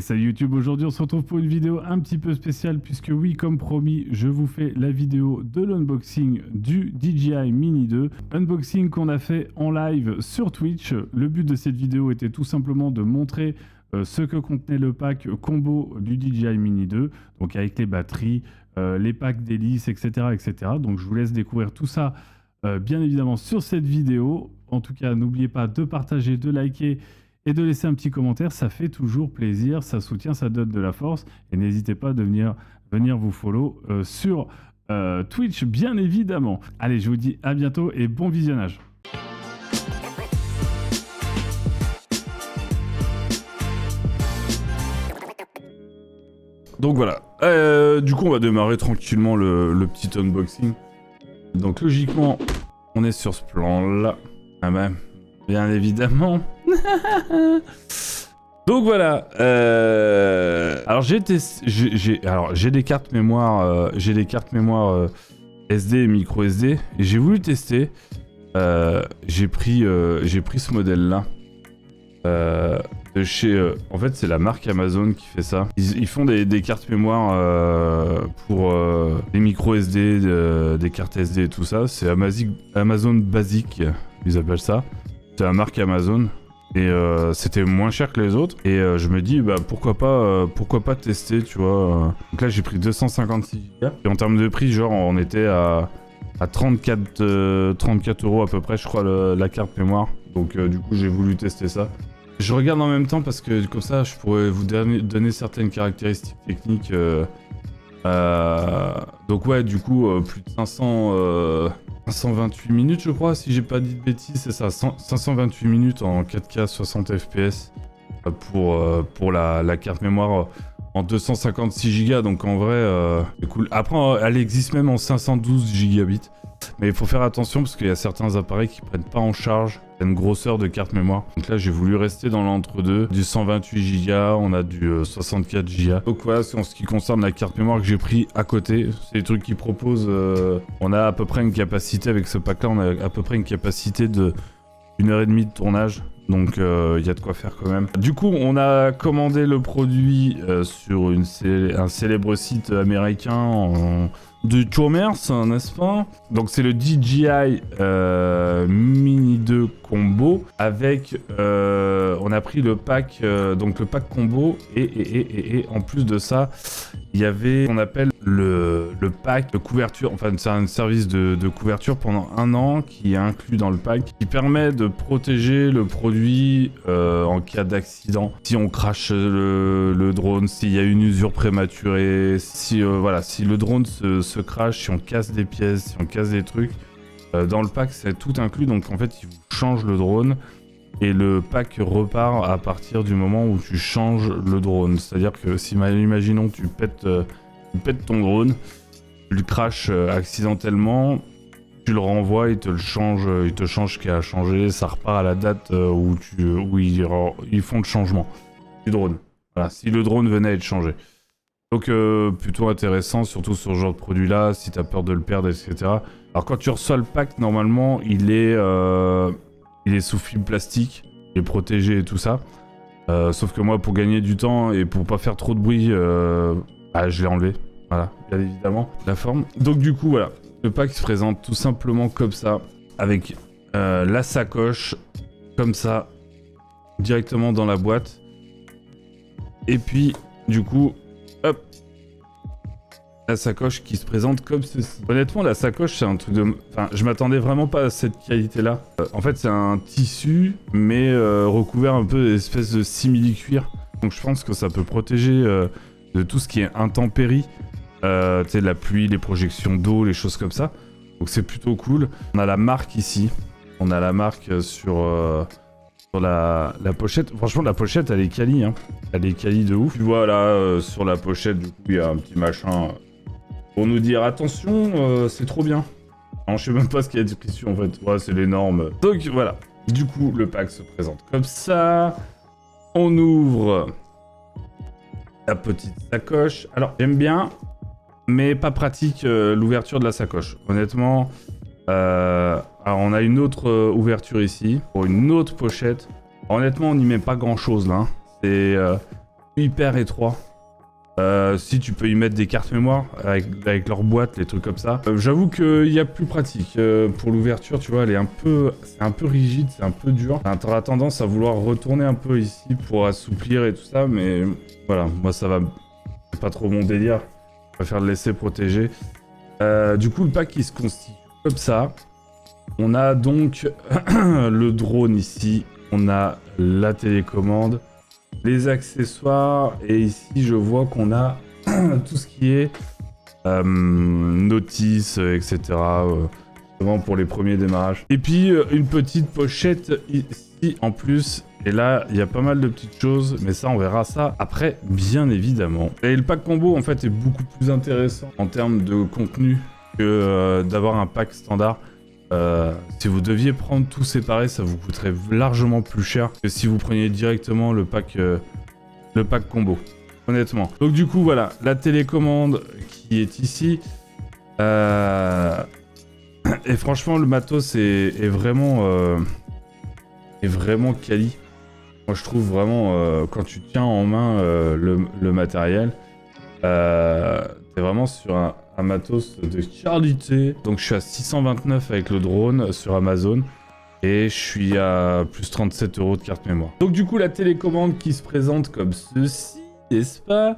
salut YouTube, aujourd'hui on se retrouve pour une vidéo un petit peu spéciale puisque oui, comme promis, je vous fais la vidéo de l'unboxing du DJI Mini 2. Unboxing qu'on a fait en live sur Twitch. Le but de cette vidéo était tout simplement de montrer ce que contenait le pack combo du DJI Mini 2, donc avec les batteries, les packs d'hélices, etc., etc. Donc je vous laisse découvrir tout ça bien évidemment sur cette vidéo. En tout cas, n'oubliez pas de partager, de liker et de laisser un petit commentaire, ça fait toujours plaisir, ça soutient, ça donne de la force. Et n'hésitez pas à venir vous follow sur Twitch, bien évidemment. Allez, je vous dis à bientôt et bon visionnage. Donc voilà, du coup on va démarrer tranquillement le petit unboxing. Donc logiquement, on est sur ce plan-là. Ah ben, bien évidemment. Donc voilà. Alors j'ai des cartes mémoire, SD et micro SD et j'ai voulu tester. J'ai pris ce modèle-là de chez. En fait, c'est la marque Amazon qui fait ça. Ils font des cartes mémoire pour les micro SD, des cartes SD et tout ça. C'est Amazon Basic, ils appellent ça. C'est la marque Amazon. Et c'était moins cher que les autres. Et je me dis, bah pourquoi pas tester, tu vois. Donc là, j'ai pris 256 Go. Et en termes de prix, genre, on était à 34 € à peu près, je crois, la carte mémoire. Donc du coup, j'ai voulu tester ça. Je regarde en même temps parce que comme ça, je pourrais vous donner certaines caractéristiques techniques. Donc ouais, du coup, plus de 528 minutes, je crois, si j'ai pas dit de bêtises, c'est ça, 528 minutes en 4K 60 FPS pour la carte mémoire en 256 Go, donc en vrai, c'est cool. Après, elle existe même en 512 gigabits, mais il faut faire attention parce qu'il y a certains appareils qui prennent pas en charge une grosseur de carte mémoire. Donc là, j'ai voulu rester dans l'entre-deux, du 128 Go, on a du 64 Go. Donc voilà, c'est en ce qui concerne la carte mémoire que j'ai pris à côté. C'est les trucs qu'ils proposent. On a à peu près une capacité, avec ce pack-là, on a à peu près une capacité de 1h30 de tournage. Donc il y a de quoi faire quand même. Du coup, on a commandé le produit sur un célèbre site américain de commerce, n'est-ce pas? Donc c'est le DJI Mini 2 Combo avec on a pris le pack donc le pack combo et en plus de ça il y avait on appelle le pack de couverture, enfin c'est un service de couverture pendant 1 an qui est inclus dans le pack, qui permet de protéger le produit en cas d'accident, si on crache le drone, s'il y a une usure prématurée, si voilà, si le drone se crache, si on casse des pièces, si on casse des trucs, dans le pack c'est tout inclus. Donc en fait il vous change le drone et le pack repart à partir du moment où tu changes le drone. C'est-à-dire que si imaginons tu pètes ton drone, tu le crashes accidentellement, tu le renvoies, il te change ce qui a changé, ça repart à la date où ils font le changement du drone. Voilà, si le drone venait à être changé. Donc plutôt intéressant, surtout sur ce genre de produit là, si t'as peur de le perdre, etc. Alors quand tu reçois le pack, normalement il est sous film plastique, il est protégé et tout ça. Sauf que moi, pour gagner du temps et pour pas faire trop de bruit, je l'ai enlevé. Voilà, bien évidemment, la forme. Donc du coup, voilà, le pack se présente tout simplement comme ça, avec la sacoche, comme ça, directement dans la boîte. Et puis, du coup, hop, la sacoche qui se présente comme ceci. Honnêtement, la sacoche, c'est un truc de... Enfin, je m'attendais vraiment pas à cette qualité-là. En fait, c'est un tissu, mais recouvert un peu d'espèce de simili-cuir. Donc je pense que ça peut protéger de tout ce qui est intempérie. Tu sais, la pluie, les projections d'eau, les choses comme ça. Donc c'est plutôt cool. On a la marque ici. On a la marque sur la pochette. Franchement, la pochette, elle est quali, hein. Elle est quali de ouf. Tu vois, là, sur la pochette, du coup, il y a un petit machin... pour nous dire attention, c'est trop bien. Alors, je sais même pas ce qu'il y a écrit dessus en fait. Ouais, c'est les normes. Donc voilà. Du coup, le pack se présente comme ça. On ouvre la petite sacoche. Alors, j'aime bien, mais pas pratique l'ouverture de la sacoche. Honnêtement, alors on a une autre ouverture ici pour une autre pochette. Alors, honnêtement, on n'y met pas grand chose là. C'est hyper étroit. Si tu peux y mettre des cartes mémoire avec leur boîte, les trucs comme ça. J'avoue qu'il y a plus pratique. Pour l'ouverture, tu vois, c'est un peu rigide, c'est un peu dur. T'auras tendance à vouloir retourner un peu ici pour assouplir et tout ça, mais voilà, moi ça va, c'est pas trop mon délire. Je préfère le laisser protéger. Du coup, le pack il se constitue comme ça. On a donc le drone ici, on a la télécommande, les accessoires, et ici je vois qu'on a tout ce qui est notice, etc. Vraiment pour les premiers démarrages. Et puis une petite pochette ici en plus. Et là, il y a pas mal de petites choses, mais ça, on verra ça après, bien évidemment. Et le pack combo, en fait, est beaucoup plus intéressant en termes de contenu que d'avoir un pack standard. Si vous deviez prendre tout séparé, ça vous coûterait largement plus cher que si vous preniez directement le pack combo, honnêtement. Donc du coup, voilà, la télécommande qui est ici. Et franchement, le matos est vraiment quali. Moi, je trouve vraiment, quand tu tiens en main le matériel, t'es vraiment sur un matos de qualité. Donc je suis à 629 avec le drone sur Amazon et je suis à plus 37 € de carte mémoire. Donc du coup la télécommande qui se présente comme ceci, n'est-ce pas,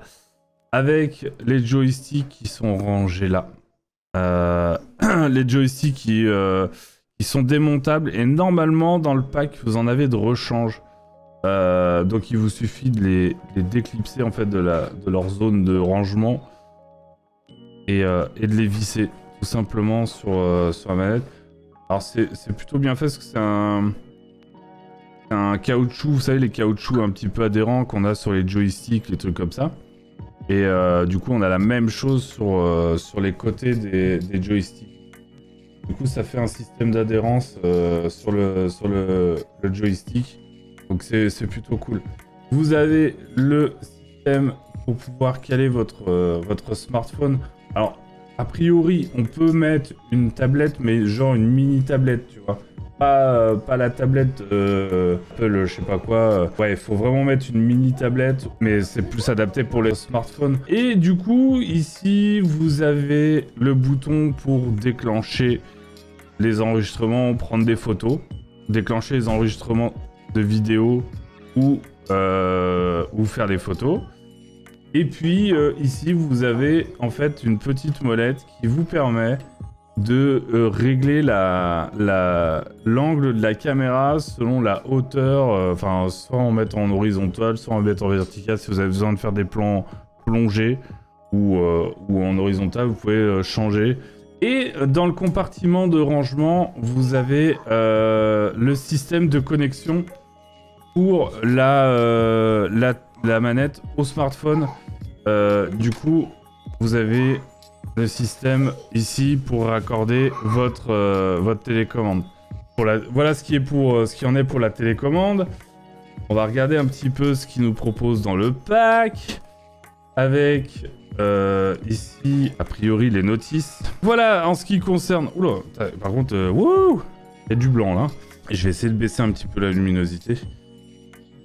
avec les joysticks qui sont rangés là. Les joysticks qui sont démontables et normalement dans le pack vous en avez de rechange. Donc il vous suffit de les déclipser en fait de leur zone de rangement. Et de les visser tout simplement sur la manette. Alors c'est plutôt bien fait parce que c'est un caoutchouc, vous savez les caoutchoucs un petit peu adhérents qu'on a sur les joysticks, les trucs comme ça. Et du coup on a la même chose sur les côtés des joysticks. Du coup ça fait un système d'adhérence sur le joystick. Donc c'est plutôt cool. Vous avez le système pour pouvoir caler votre smartphone. Alors, a priori, on peut mettre une tablette, mais genre une mini tablette, tu vois. Pas la tablette Apple, je sais pas quoi. Ouais, il faut vraiment mettre une mini tablette, mais c'est plus adapté pour les smartphones. Et du coup, ici, vous avez le bouton pour déclencher les enregistrements, prendre des photos, déclencher les enregistrements de vidéos ou faire des photos. Et puis ici vous avez en fait une petite molette qui vous permet de régler l'angle de la caméra selon la hauteur, enfin soit en mettre en horizontal, soit en mettre en vertical si vous avez besoin de faire des plans plongés ou en horizontal, vous pouvez changer. Et dans le compartiment de rangement, vous avez le système de connexion pour la manette au smartphone. Du coup, vous avez le système ici pour raccorder votre télécommande. Voilà ce qui en est pour la télécommande. On va regarder un petit peu ce qu'il nous propose dans le pack. Avec ici, a priori, les notices. Voilà, en ce qui concerne... Oula, par contre, wouh, il y a du blanc là. Et je vais essayer de baisser un petit peu la luminosité.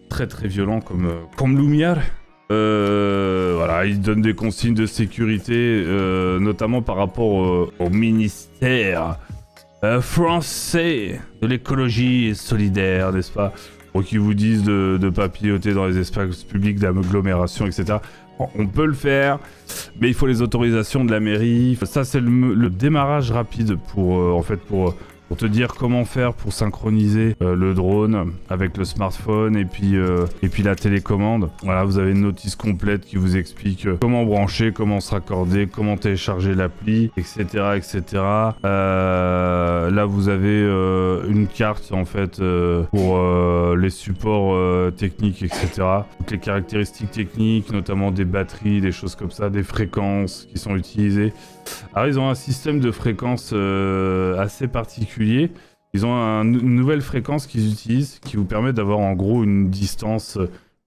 Très très violent comme lumière. Voilà, il donne des consignes de sécurité, notamment par rapport au ministère français de l'écologie solidaire, n'est-ce pas? Pour qu'ils vous disent de ne pas piloter dans les espaces publics d'agglomération, etc. Bon, on peut le faire, mais il faut les autorisations de la mairie. Ça, c'est le démarrage rapide pour te dire comment faire pour synchroniser le drone avec le smartphone et puis la télécommande. Voilà, vous avez une notice complète qui vous explique comment brancher, comment se raccorder, comment télécharger l'appli, etc., etc. Là, vous avez une carte en fait pour les supports techniques, etc. Donc, les caractéristiques techniques, notamment des batteries, des choses comme ça, des fréquences qui sont utilisées. Alors, ils ont un système de fréquences assez particulier. Ils ont une nouvelle fréquence qu'ils utilisent qui vous permet d'avoir en gros une distance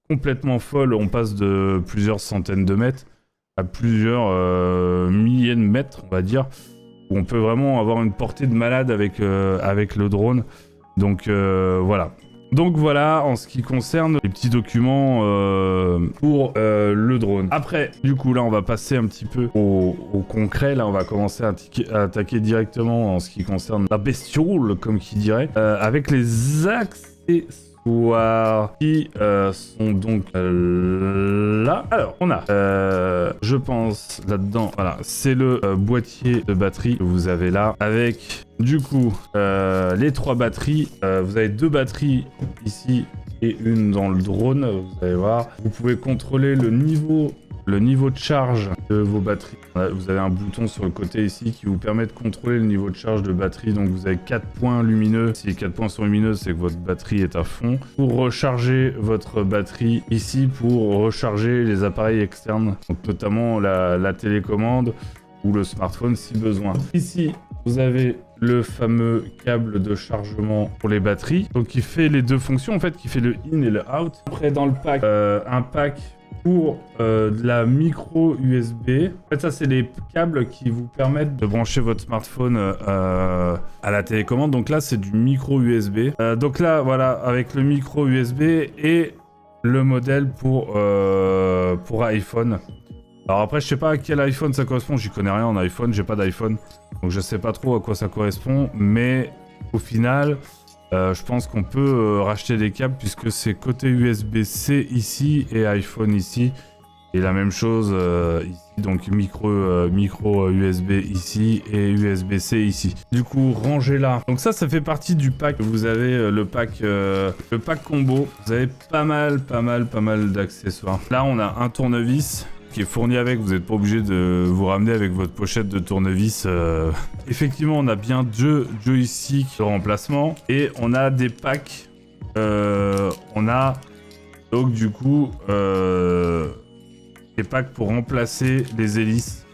complètement folle. On passe de plusieurs centaines de mètres à plusieurs milliers de mètres, on va dire, où on peut vraiment avoir une portée de malade avec le drone. Donc voilà. Donc voilà, en ce qui concerne les petits documents pour le drone. Après, du coup, là, on va passer un petit peu au concret. Là, on va commencer à attaquer directement en ce qui concerne la bestiole, comme qui dirait, avec les accessoires qui sont donc là. Alors, on a, je pense, là-dedans, voilà, c'est le boîtier de batterie que vous avez là, avec, du coup, les 3 batteries. Vous avez 2 batteries ici et une dans le drone, vous allez voir. Vous pouvez contrôler le niveau de charge de vos batteries. Vous avez un bouton sur le côté ici qui vous permet de contrôler le niveau de charge de batterie. Donc vous avez 4 points lumineux. Si les 4 points sont lumineux, c'est que votre batterie est à fond. Pour recharger votre batterie ici, pour recharger les appareils externes, donc notamment la télécommande ou le smartphone si besoin. Ici, vous avez le fameux câble de chargement pour les batteries. Donc qui fait les 2 fonctions en fait, qui fait le in et le out. Après dans le pack, un pack pour de la micro USB. En fait, ça, c'est les câbles qui vous permettent de brancher votre smartphone à la télécommande. Donc là, c'est du micro USB. Donc là, voilà, avec le micro USB et le modèle pour iPhone. Alors après, je sais pas à quel iPhone ça correspond. J'y connais rien en iPhone. J'ai pas d'iPhone. Donc je sais pas trop à quoi ça correspond. Mais au final... je pense qu'on peut racheter des câbles puisque c'est côté USB-C ici et iPhone ici. Et la même chose ici, donc micro USB ici et USB-C ici. Du coup, rangez là. Donc ça fait partie du pack. Vous avez le pack combo. Vous avez pas mal d'accessoires. Là, on a un tournevis qui est fourni avec, vous n'êtes pas obligé de vous ramener avec votre pochette de tournevis. Effectivement, on a bien 2 joysticks de remplacement et on a des packs. On a donc du coup des packs pour remplacer les hélices.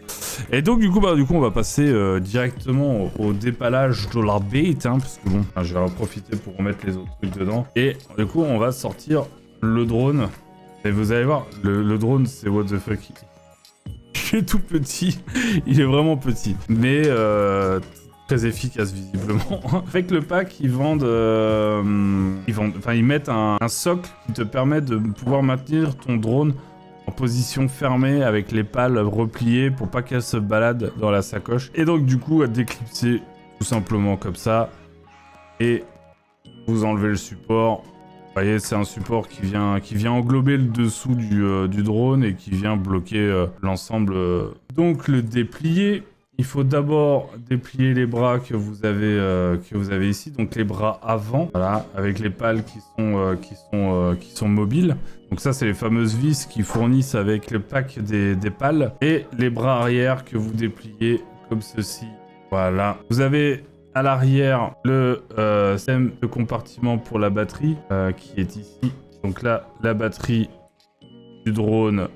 Et donc du coup, on va passer directement au dépallage de la bête, hein, parce que bon, je vais en profiter pour remettre les autres trucs dedans. Et du coup, on va sortir le drone. Et vous allez voir, le drone, c'est what the fuck. Il est tout petit, il est vraiment petit, mais très efficace visiblement. Avec le pack, ils mettent un socle qui te permet de pouvoir maintenir ton drone en position fermée avec les pales repliées pour pas qu'elle se balade dans la sacoche. Et donc du coup, à déclipser tout simplement comme ça. Et vous enlevez le support. Vous voyez, c'est un support qui vient englober le dessous du drone et qui vient bloquer l'ensemble. Donc le déplier, il faut d'abord déplier les bras que vous avez ici, donc les bras avant, voilà, avec les pales qui sont mobiles. Donc ça, c'est les fameuses vis qui fournissent avec le pack des pales et les bras arrière que vous dépliez comme ceci. Voilà. Vous avez à l'arrière le système de compartiment pour la batterie qui est ici. Donc là, la batterie du drone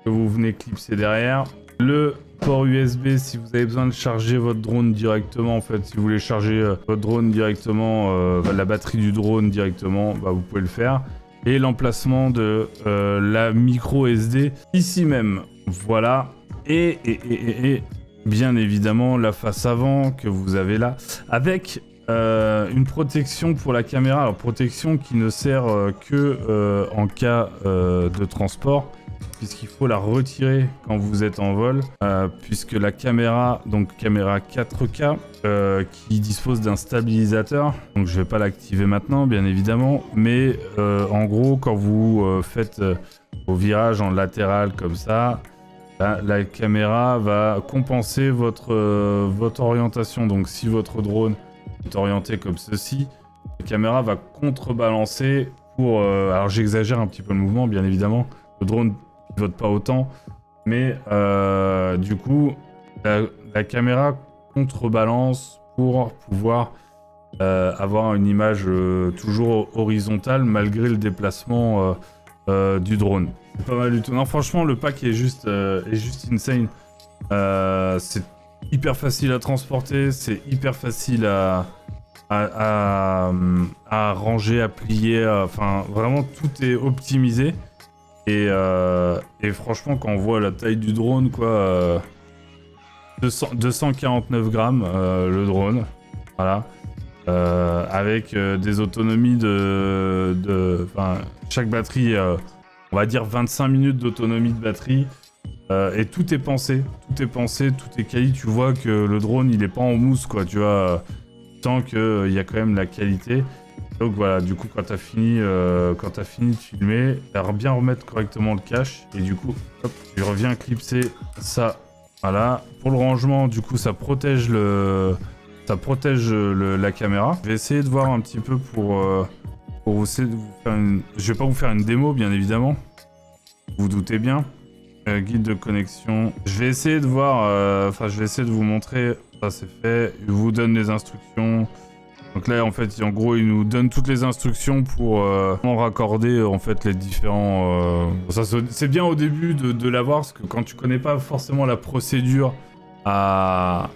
que vous venez clipser derrière. Le port USB si vous avez besoin de charger votre drone directement. En fait, si vous voulez charger votre drone directement, la batterie du drone directement, vous pouvez le faire. Et l'emplacement de la micro SD ici même. Voilà. Et bien évidemment la face avant que vous avez là avec une protection pour la caméra. Alors protection qui ne sert que en cas de transport, puisqu'il faut la retirer quand vous êtes en vol, puisque la caméra, donc caméra 4K, qui dispose d'un stabilisateur, donc je vais pas l'activer maintenant bien évidemment, mais en gros quand vous faites vos virages en latéral comme ça, la caméra va compenser votre orientation. Donc si votre drone est orienté comme ceci, la caméra va contrebalancer pour... alors j'exagère un petit peu le mouvement bien évidemment, le drone ne pivote pas autant, mais du coup la caméra contrebalance pour pouvoir avoir une image toujours horizontale malgré le déplacement du drone. C'est pas mal du tout. Non, franchement, le pack est juste insane. C'est hyper facile à transporter, c'est hyper facile à ranger, à plier. Enfin, vraiment, tout est optimisé. Et franchement, quand on voit la taille du drone, quoi, 249 grammes, le drone. Voilà. avec des autonomies enfin, chaque batterie, on va dire 25 minutes d'autonomie de batterie. Et tout est pensé, tout est quali. Tu vois que le drone, il est pas en mousse, quoi. Tu vois, tant qu'il y a quand même la qualité. Donc voilà, du coup, quand t'as fini de filmer, bien remettre correctement le cache. Et du coup, hop, tu reviens clipser ça. Voilà. Pour le rangement, du coup, ça protège la caméra. Je vais essayer de voir un petit peu pour vous essayer de vous faire une... Je vais pas vous faire une démo, bien évidemment. Vous vous doutez bien. Guide de connexion. Je vais essayer de voir... je vais essayer de vous montrer. Ça, c'est fait. Il vous donne les instructions. Donc là, en fait, en gros, il nous donne toutes les instructions pour en raccorder en fait les différents... Ça, c'est bien au début de l'avoir, parce que quand tu connais pas forcément la procédure à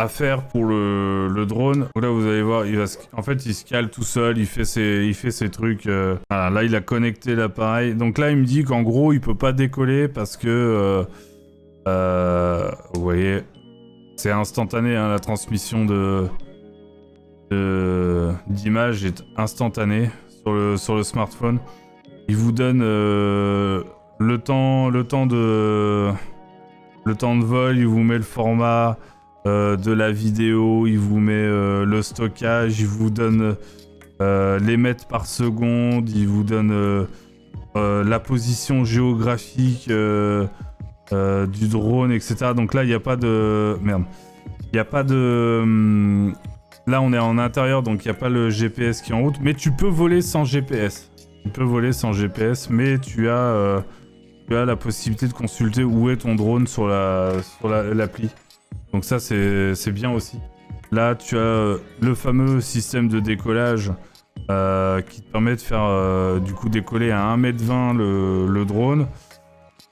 faire pour le drone. Donc là, vous allez voir, en fait, il se cale tout seul, il fait ses trucs. Voilà, là, il a connecté l'appareil. Donc là, il me dit qu'en gros, il peut pas décoller parce que... vous voyez, c'est instantané, hein, la transmission d'image est instantanée sur le smartphone. Il vous donne le temps de vol, il vous met le format de la vidéo, il vous met le stockage, il vous donne les mètres par seconde, il vous donne la position géographique du drone, etc. Donc là, il n'y a pas de... Merde. Il n'y a pas de... Là, on est en intérieur, donc il n'y a pas le GPS qui est en route. Mais tu peux voler sans GPS. Tu peux voler sans GPS, mais tu as la possibilité de consulter où est ton drone sur l'appli. Donc ça, c'est bien aussi. Là, tu as le fameux système de décollage qui te permet de faire du coup décoller à 1m20 le drone.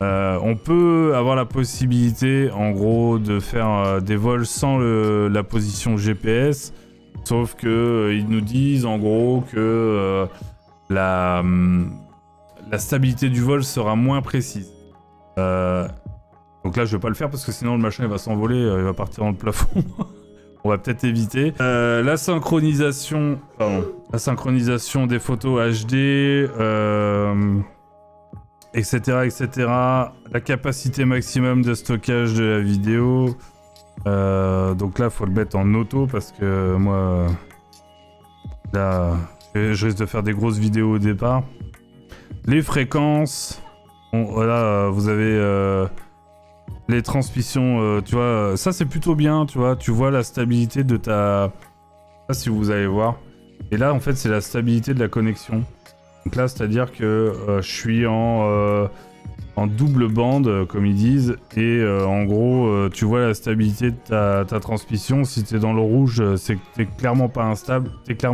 On peut avoir la possibilité, en gros, de faire des vols sans la position GPS, sauf que ils nous disent, en gros, que la stabilité du vol sera moins précise. Donc là, je vais pas le faire parce que sinon le machin il va s'envoler, il va partir dans le plafond. On va peut-être éviter. La synchronisation des photos HD. Etc, etc. La capacité maximum de stockage de la vidéo. Donc là, faut le mettre en auto parce que moi, là, je risque de faire des grosses vidéos au départ. Les fréquences. Bon, voilà, vous avez les transmissions. Tu vois, ça c'est plutôt bien. Tu vois la stabilité de ta. Ça, si vous allez voir. Et là, en fait, c'est la stabilité de la connexion. Donc là, c'est-à-dire que je suis en double bande, comme ils disent, et en gros, tu vois la stabilité de ta transmission. Si t'es dans le rouge, c'est que t'es clairement pas instable, et que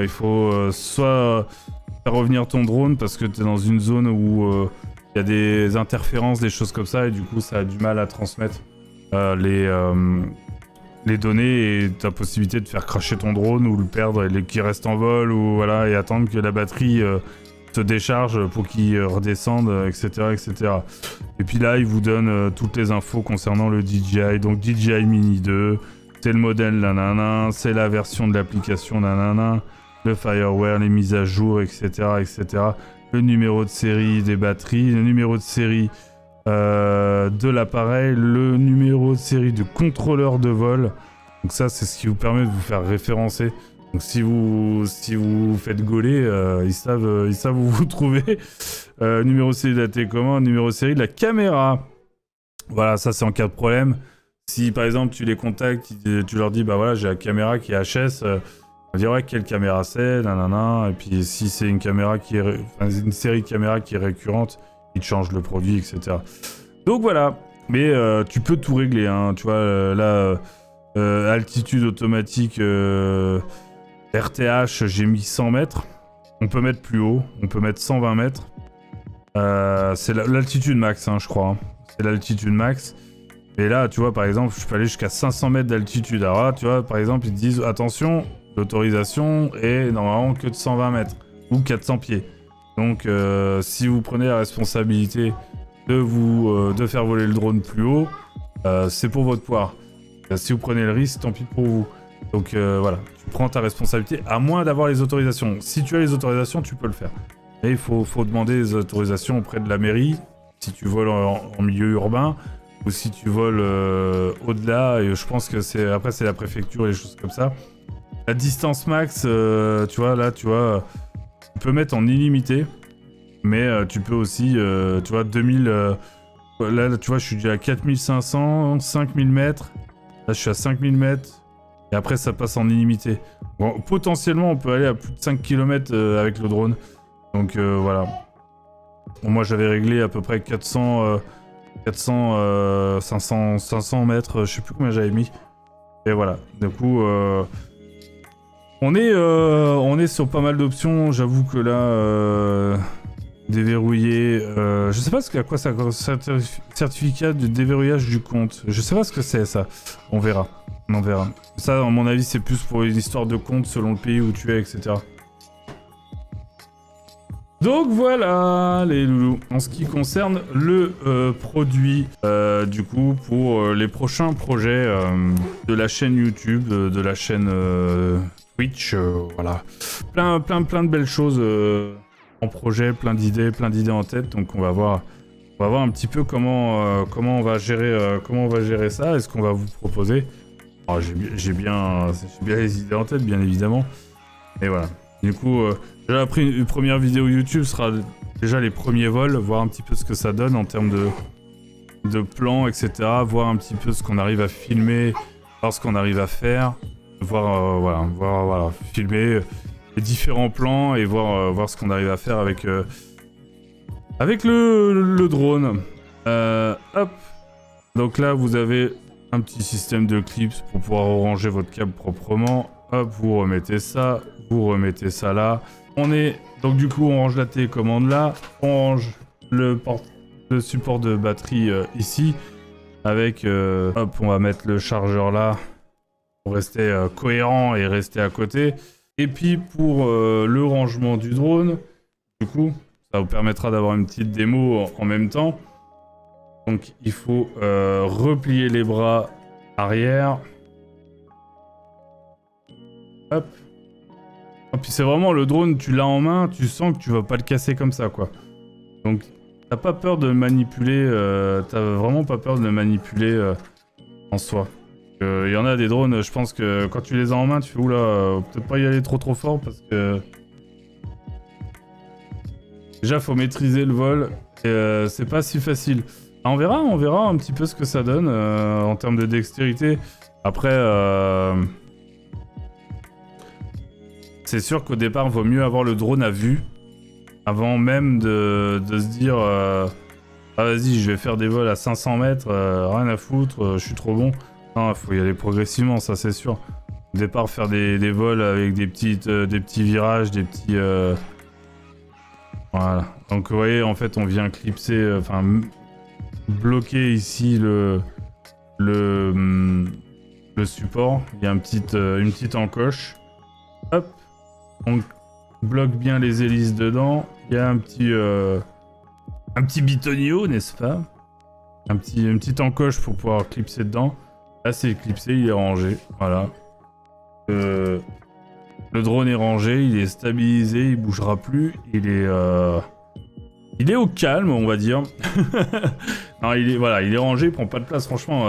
il faut soit faire revenir ton drone parce que t'es dans une zone où il y a des interférences, des choses comme ça, et du coup, ça a du mal à transmettre les données et ta possibilité de faire crasher ton drone ou le perdre et qu'il reste en vol ou voilà et attendre que la batterie se décharge pour qu'il redescende, etc., etc. Et puis là, il vous donne toutes les infos concernant le DJI. Donc DJI Mini 2, c'est le modèle nanana, c'est la version de l'application nanana, le fireware, les mises à jour, etc., etc. Le numéro de série des batteries, le numéro de série de l'appareil, le numéro de série de contrôleur de vol. Donc ça, c'est ce qui vous permet de vous faire référencer. Donc si vous faites gauler, ils savent où vous trouver. Numéro de série de la télécommande, numéro de série de la caméra. Voilà, ça c'est en cas de problème. Si par exemple tu les contactes, tu leur dis bah voilà j'ai la caméra qui est HS, on dirait quelle caméra c'est, nanana. Et puis si c'est une caméra une série de caméras qui est récurrente, il te change le produit, etc. Donc voilà, mais tu peux tout régler, hein. Tu vois, là, altitude automatique, RTH, j'ai mis 100 mètres. On peut mettre plus haut, on peut mettre 120 mètres. C'est l'altitude max, hein, je crois. Hein. C'est l'altitude max. Et là, tu vois, par exemple, je peux aller jusqu'à 500 mètres d'altitude. Alors là, tu vois, par exemple, ils te disent, attention, l'autorisation est normalement que de 120 mètres ou 400 pieds. Donc, si vous prenez la responsabilité de faire voler le drone plus haut, c'est pour votre poire. Si vous prenez le risque, tant pis pour vous. Donc voilà, tu prends ta responsabilité, à moins d'avoir les autorisations. Si tu as les autorisations, tu peux le faire. Mais il faut demander les autorisations auprès de la mairie, si tu voles en milieu urbain, ou si tu voles au-delà, et je pense que après c'est la préfecture et des choses comme ça. La distance max, tu vois, là, tu vois, tu peux mettre en illimité, mais tu peux aussi, tu vois, 2000... là, tu vois, je suis déjà à 4500, 5000 mètres. Là, je suis à 5000 mètres. Et après, ça passe en illimité. Bon, potentiellement, on peut aller à plus de 5 km avec le drone. Donc, voilà. Bon, moi, j'avais réglé à peu près 500 mètres. Je sais plus combien j'avais mis. Et voilà. Du coup, on est sur pas mal d'options. J'avoue que là... déverrouiller, je sais pas à quoi ça certificat de déverrouillage du compte. Je sais pas ce que c'est ça. On verra. Ça, à mon avis, c'est plus pour une histoire de compte selon le pays où tu es, etc. Donc voilà, les loulous. En ce qui concerne le produit, du coup, pour les prochains projets de la chaîne YouTube, de la chaîne Twitch, voilà. Plein de belles choses. En projet, plein d'idées en tête, donc on va voir un petit peu comment on va gérer ça et ce qu'on va vous proposer. Alors, j'ai bien les idées en tête, bien évidemment, et voilà. Du coup, déjà une première vidéo YouTube sera déjà les premiers vols, voir un petit peu ce que ça donne en termes de plans, etc. Voir un petit peu ce qu'on arrive à filmer, voir ce qu'on arrive à faire, voir filmer les différents plans et voir ce qu'on arrive à faire avec le drone. Hop. Donc là, vous avez un petit système de clips pour pouvoir ranger votre câble proprement. Hop, vous remettez ça là. Donc du coup, on range la télécommande là. On range le support de batterie ici. Avec, hop, on va mettre le chargeur là pour rester cohérent et rester à côté. Et puis pour le rangement du drone, du coup, ça vous permettra d'avoir une petite démo en même temps. Donc il faut replier les bras arrière. Hop. Et puis c'est vraiment le drone, tu l'as en main, tu sens que tu vas pas le casser comme ça, quoi. Donc t'as pas peur de le manipuler, t'as vraiment pas peur de le manipuler en soi. Il y en a des drones, je pense que quand tu les as en main, tu fais oula, peut-être pas y aller trop fort parce que... Déjà, faut maîtriser le vol, et c'est pas si facile. On verra un petit peu ce que ça donne en termes de dextérité. Après, c'est sûr qu'au départ, il vaut mieux avoir le drone à vue, avant même de se dire ah vas-y, je vais faire des vols à 500 mètres, rien à foutre, je suis trop bon. Non, il faut y aller progressivement, ça c'est sûr. Au départ, faire des vols avec des petits virages, des petits... Voilà. Donc vous voyez, en fait, on vient clipser, bloquer ici le support. Il y a une petite encoche. Hop. On bloque bien les hélices dedans. Il y a un petit bitonio, n'est-ce pas? Une petite encoche pour pouvoir clipser dedans. Là, c'est clipsé, il est rangé. Voilà. Le drone est rangé, il est stabilisé, il bougera plus. Il est au calme, on va dire. Non, il est rangé, il prend pas de place. Franchement,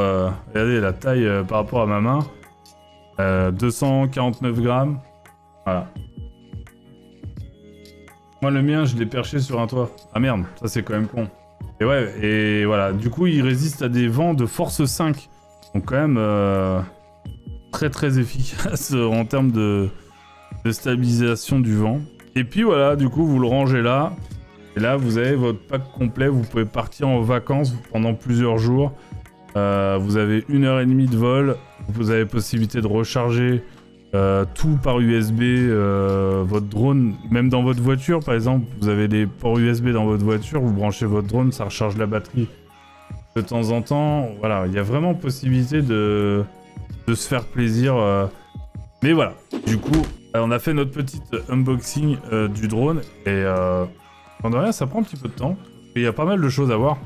regardez la taille par rapport à ma main. 249 grammes. Voilà. Moi, le mien, je l'ai perché sur un toit. Ah merde, ça c'est quand même con. Et ouais, et voilà. Du coup, il résiste à des vents de force 5. Donc quand même très efficace en termes de stabilisation du vent. Et puis voilà, du coup vous le rangez là. Et là vous avez votre pack complet, vous pouvez partir en vacances pendant plusieurs jours. Vous avez 1h30 de vol, vous avez possibilité de recharger tout par USB, votre drone, même dans votre voiture par exemple, vous avez des ports USB dans votre voiture, vous branchez votre drone, ça recharge la batterie de temps en temps. Voilà, il y a vraiment possibilité de se faire plaisir. Mais voilà, du coup, on a fait notre petite unboxing du drone et pendant rien, ça prend un petit peu de temps. Il y a pas mal de choses à voir.